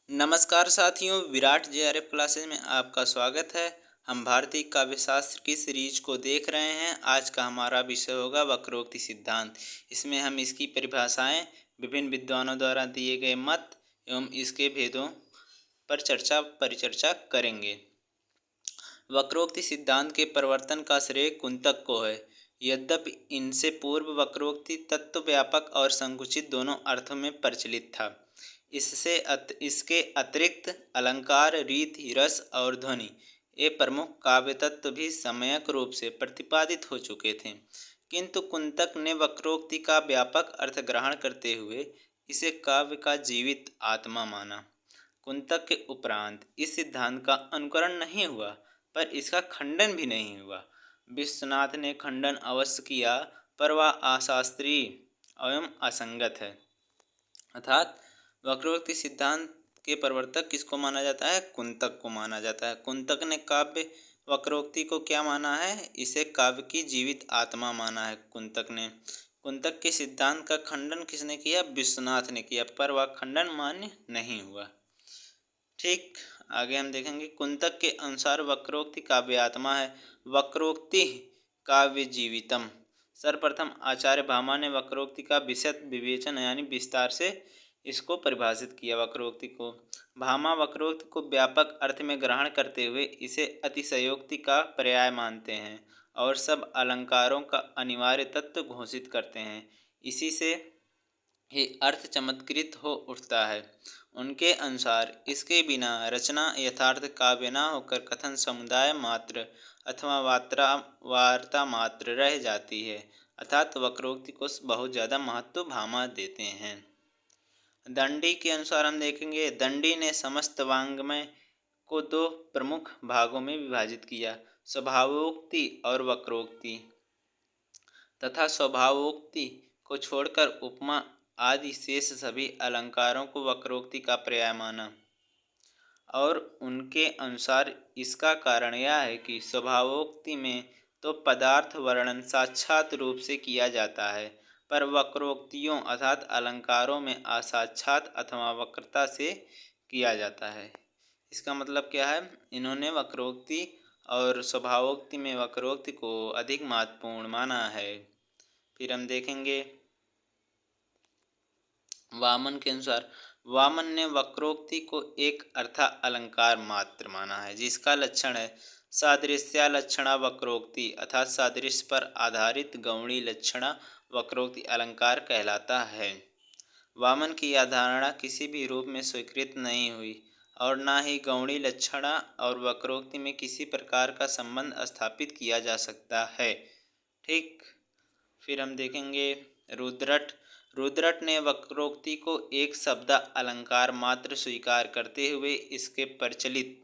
नमस्कार साथियों, Virat JRF classes में आपका स्वागत है। हम भारतीय काव्यशास्त्र की सीरीज को देख रहे हैं। आज का हमारा विषय होगा वक्रोक्ति सिद्धांत। इसमें हम इसकी परिभाषाएं, विभिन्न विद्वानों द्वारा दिए गए मत एवं इसके भेदों पर परिचर्चा करेंगे। वक्रोक्ति सिद्धांत के प्रवर्तन का श्रेय कुंतक को है। यद्यपि इनसे पूर्व वक्रोक्ति तत्व व्यापक और संकुचित दोनों अर्थों में प्रचलित था। इसके अतिरिक्त अलंकार, रीति, रस और ध्वनि ये प्रमुख काव्य तत्व भी सम्यक रूप से प्रतिपादित हो चुके थे, किंतु कुंतक ने वक्रोक्ति का व्यापक अर्थ ग्रहण करते हुए इसे काव्य का जीवित आत्मा माना। कुंतक के उपरांत इस सिद्धांत का अनुकरण नहीं हुआ, पर इसका खंडन भी नहीं हुआ। विश्वनाथ ने खंडन अवश्य किया, पर वह अशास्त्रीय एवं असंगत है। अर्थात वक्रोक्ति सिद्धांत के प्रवर्तक किसको माना जाता है? कुंतक को माना जाता है। कुंतक ने काव्य वक्रोक्ति को क्या माना है? इसे काव्य की जीवित आत्मा माना है कुंतक ने। कुंतक के सिद्धांत का खंडन किसने किया? विश्वनाथ ने किया, पर वह खंडन मान्य नहीं हुआ। ठीक, आगे हम देखेंगे। कुंतक के अनुसार वक्रोक्ति काव्य आत्मा है। वक्रोक्ति काव्य जीवितम। सर्वप्रथम आचार्य भामा ने वक्रोक्ति का विशद विवेचन यानी विस्तार से इसको परिभाषित किया। वक्रोक्ति को भामा वक्रोक्ति को व्यापक अर्थ में ग्रहण करते हुए इसे अतिशयोक्ति का पर्याय मानते हैं और सब अलंकारों का अनिवार्य तत्व घोषित करते हैं। इसी से ही अर्थ चमत्कृत हो उठता है। उनके अनुसार इसके बिना रचना यथार्थ काव्य न होकर कथन समुदाय मात्र अथवा वार्ता मात्र रह जाती है। अर्थात वक्रोक्ति को बहुत ज़्यादा महत्व भामा देते हैं। दंडी के अनुसार हम देखेंगे, दंडी ने समस्त वाङ्मय को दो प्रमुख भागों में विभाजित किया, स्वभावोक्ति और वक्रोक्ति, तथा स्वभावोक्ति को छोड़कर उपमा आदि शेष सभी अलंकारों को वक्रोक्ति का पर्याय माना। और उनके अनुसार इसका कारण यह है कि स्वभावोक्ति में तो पदार्थ वर्णन साक्षात रूप से किया जाता है, पर वक्रोक्तियों अर्थात अलंकारों में असाक्षात अथवा वक्रता से किया जाता है। इसका मतलब क्या है? इन्होंने वक्रोक्ति और स्वभावोक्ति में वक्रोक्ति को अधिक महत्वपूर्ण माना है। फिर हम देखेंगे वामन के अनुसार, वामन ने वक्रोक्ति को एक अर्था अलंकार मात्र माना है, जिसका लक्षण है सादृश्यालक्षणा वक्रोक्ति, अर्थात सादृश्य पर आधारित गौणी लक्षणा वक्रोक्ति अलंकार कहलाता है। वामन की यह धारणा किसी भी रूप में स्वीकृत नहीं हुई और न ही गौणी लक्षणा और वक्रोक्ति में किसी प्रकार का संबंध स्थापित किया जा सकता है। ठीक, फिर हम देखेंगे रुद्रट। रुद्रट ने वक्रोक्ति को एक शब्द अलंकार मात्र स्वीकार करते हुए इसके प्रचलित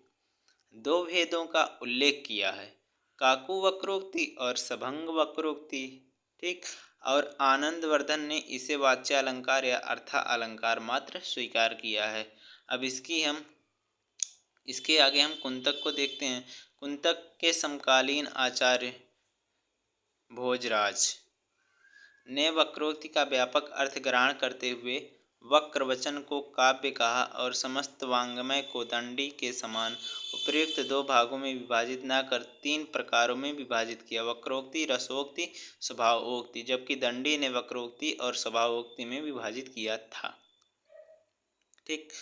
दो भेदों का उल्लेख किया है, काकु वक्रोक्ति और सभंग वक्रोक्ति। ठीक, और आनंदवर्धन ने इसे वाच्य अलंकार या अर्था अलंकार मात्र स्वीकार किया है। अब इसके आगे हम कुंतक को देखते हैं। कुंतक के समकालीन आचार्य भोजराज ने वक्रोक्ति का व्यापक अर्थ ग्रहण करते हुए वक्रवचन को काव्य कहा और समस्त वाङ्मय को दंडी के समान उपर्युक्त दो भागों में विभाजित न कर तीन प्रकारों में विभाजित किया, वक्रोक्ति, रसोक्ति, स्वभावोक्ति, जबकि दंडी ने वक्रोक्ति और स्वभावोक्ति में विभाजित किया था। ठीक,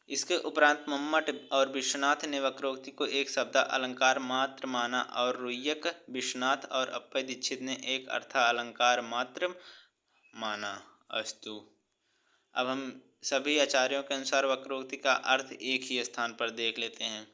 इसके उपरांत मम्मट और विश्वनाथ ने वक्रोक्ति को एक शब्द अलंकार मात्र माना और रुय्यक, विश्वनाथ और अप्पय दीक्षित ने एक अर्था अलंकार मात्र माना। अस्तु, अब हम सभी आचार्यों के अनुसार वक्रोक्ति का अर्थ एक ही स्थान पर देख लेते हैं।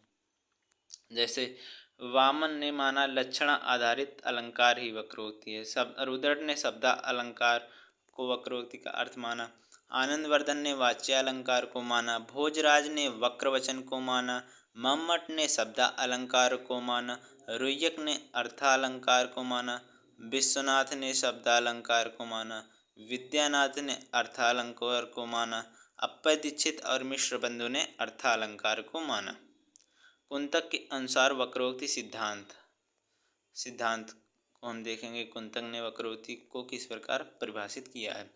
जैसे वामन ने माना लक्षण आधारित अलंकार ही वक्रोक्ति है। रुद्रट ने शब्द अलंकार को वक्रोक्ति का अर्थ माना। आनंदवर्धन ने वाच्य अलंकार को माना। भोजराज ने वक्रवचन को माना। मम्मट ने शब्द अलंकार को माना। रुय्यक ने अर्थालंकार को माना। विश्वनाथ ने शब्दालंकार को माना। विद्यानाथ ने अर्थालंकार को माना। अप्पय दीक्षित और मिश्र बंधु ने अर्थालंकार को माना। कुंतक के अनुसार वक्रोक्ति सिद्धांत को हम देखेंगे। कुंतक ने वक्रोक्ति को किस प्रकार परिभाषित किया है।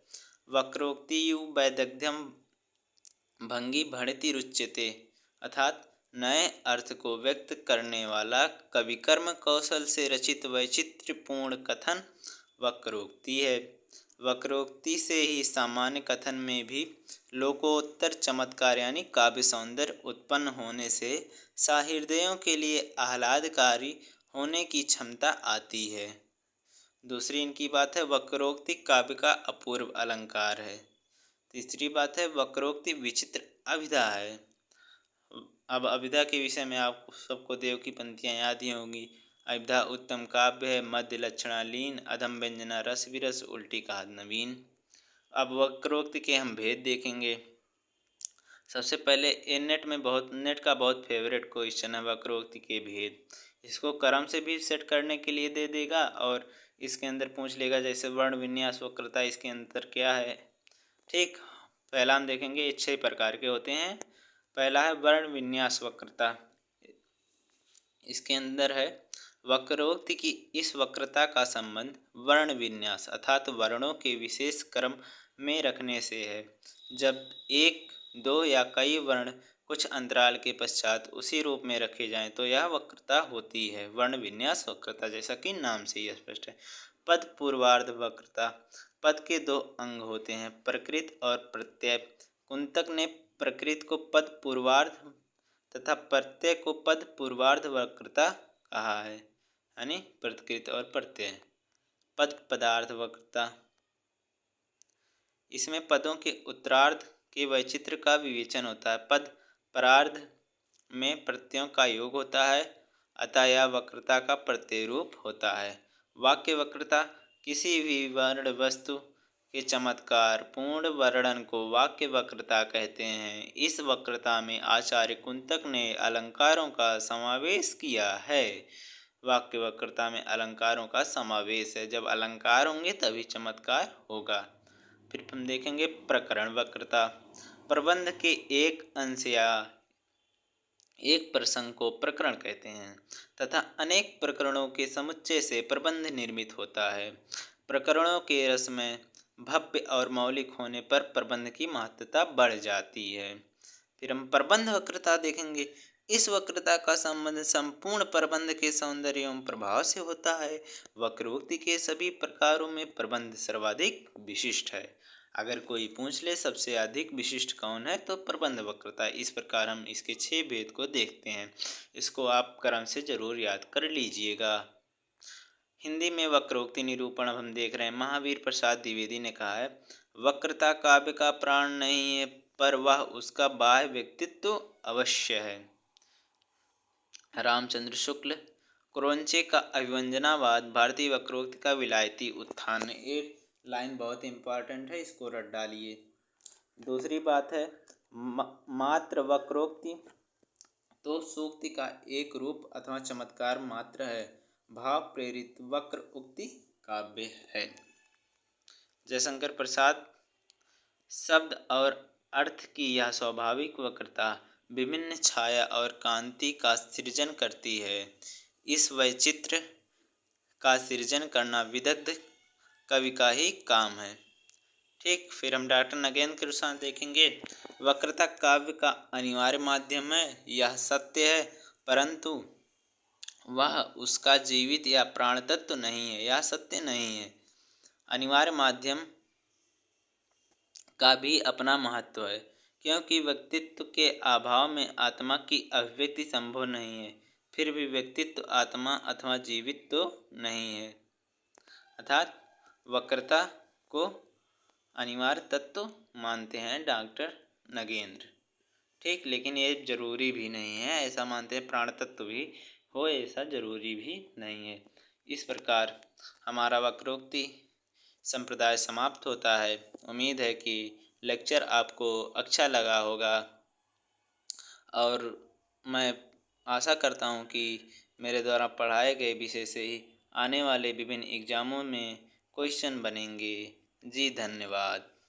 वक्रोक्ति वैदग्ध्यम भंगी भणति रुच्यते अर्थात नए अर्थ को व्यक्त करने वाला कविकर्म कौशल से रचित वैचित्र्यपूर्ण कथन वक्रोक्ति है। वक्रोक्ति से ही सामान्य कथन में भी लोकोत्तर चमत्कार यानी काव्य सौंदर्य उत्पन्न होने से सहृदयों के लिए आह्लादकारी होने की क्षमता आती है। दूसरी इनकी बात है, वक्रोक्ति काव्य का अपूर्व अलंकार है। तीसरी बात है, वक्रोक्ति विचित्र अभिधा है। अब अभिधा के विषय में आप सबको देव की पंक्तियाँ याद ही होंगी। अभिधा उत्तम काव्य है, मध्य लक्षणालीन, अधम व्यंजना रस विरस, उल्टी कहा नवीन। अब वक्रोक्ति के हम भेद देखेंगे। सबसे ये नेट का बहुत फेवरेट क्वेश्चन है, वक्रोक्ति के भेद। इसको क्रम से भी सेट करने के लिए दे देगा और इसके अंदर पूछ लेगा जैसे वर्ण विन्यास वक्रता, इसके अंतर क्या है। ठीक, पहला हम देखेंगे, 6 प्रकार के होते हैं। पहला है वर्ण विन्यास वक्रता। इसके अंदर है, वक्रोक्ति की इस वक्रता का संबंध वर्ण विन्यास अर्थात वर्णों के विशेष क्रम में रखने से है। जब एक, दो या कई वर्ण कुछ अंतराल के पश्चात उसी रूप में रखे जाएं तो यह वक्रता होती है, वर्ण विन्यास वक्रता, जैसा कि नाम से ही स्पष्ट है। पद पूर्वार्ध वक्रता। पद के 2 अंग होते हैं, प्रकृत और प्रत्यय। कुंतक ने प्रकृत को पद पूर्वार्ध तथा प्रत्यय को पद पूर्वार्ध वक्रता कहा है, यानी प्रकृत और प्रत्यय। पद पदार्थ वक्रता। इसमें पदों के उत्तरार्ध के वैचित्र का विवेचन होता है। पद परार्ध में प्रत्ययों का योग होता है, अतः यह वक्रता का प्रत्यय रूप होता है। वाक्य वक्रता। किसी भी वर्ण वस्तु के चमत्कार पूर्ण वर्णन को वाक्य वक्रता कहते हैं। इस वक्रता में आचार्य कुंतक ने अलंकारों का समावेश किया है। वाक्य वक्रता में अलंकारों का समावेश है, जब अलंकार होंगे तभी चमत्कार होगा। फिर हम देखेंगे प्रकरण वक्रता। प्रबंध के एक अंश या एक प्रसंग को प्रकरण कहते हैं तथा अनेक प्रकरणों के समुच्चय से प्रबंध निर्मित होता है। प्रकरणों के रस में भव्य और मौलिक होने पर प्रबंध की महत्ता बढ़ जाती है। फिर हम प्रबंध वक्रता देखेंगे। इस वक्रता का संबंध संपूर्ण प्रबंध के सौंदर्य एवं प्रभाव से होता है। वक्रोक्ति के सभी प्रकारों में प्रबंध सर्वाधिक विशिष्ट है। अगर कोई पूछ ले सबसे अधिक विशिष्ट कौन है, तो प्रबंध वक्रता। इस प्रकार हम इसके 6 भेद को देखते हैं। इसको आप क्रम से जरूर याद कर लीजिएगा। हिंदी में वक्रोक्ति निरूपण अब हम देख रहे हैं। महावीर प्रसाद द्विवेदी ने कहा है, वक्रता काव्य का प्राण नहीं है, पर वह उसका बाह्य व्यक्तित्व अवश्य है। रामचंद्र शुक्ल। क्रोंचे का अभिव्यंजनावाद भारतीय वक्रोक्ति का विलायती उत्थान। ये लाइन बहुत इंपॉर्टेंट है, इसको रट डालिए। दूसरी बात है, मात्र वक्रोक्ति तो सूक्ति का एक रूप अथवा चमत्कार मात्र है। भाव प्रेरित वक्र उक्ति काव्य है। जयशंकर प्रसाद। शब्द और अर्थ की यह स्वाभाविक वक्रता विभिन्न छाया और कांति का सृजन करती है। इस वैचित्र का सृजन करना विदग्ध कवि का ही काम है। ठीक, फिर हम डॉक्टर नगेंद्र के अनुसार देखेंगे। वक्रता काव्य का अनिवार्य माध्यम है, यह सत्य है, परंतु वह उसका जीवित या प्राण तत्व नहीं है, यह सत्य नहीं है। अनिवार्य माध्यम का भी अपना महत्व है, क्योंकि व्यक्तित्व के अभाव में आत्मा की अभिव्यक्ति संभव नहीं है। फिर भी व्यक्तित्व आत्मा अथवा जीवित तो नहीं है। अर्थात वक्रता को अनिवार्य तत्व मानते हैं डॉक्टर नगेंद्र। ठीक, लेकिन ये जरूरी भी नहीं है, ऐसा मानते हैं प्राण तत्व भी हो, ऐसा जरूरी भी नहीं है। इस प्रकार हमारा वक्रोक्ति संप्रदाय समाप्त होता है। उम्मीद है कि लेक्चर आपको अच्छा लगा होगा और मैं आशा करता हूँ कि मेरे द्वारा पढ़ाए गए विषय से ही आने वाले विभिन्न एग्जामों में क्वेश्चन बनेंगे। जी धन्यवाद।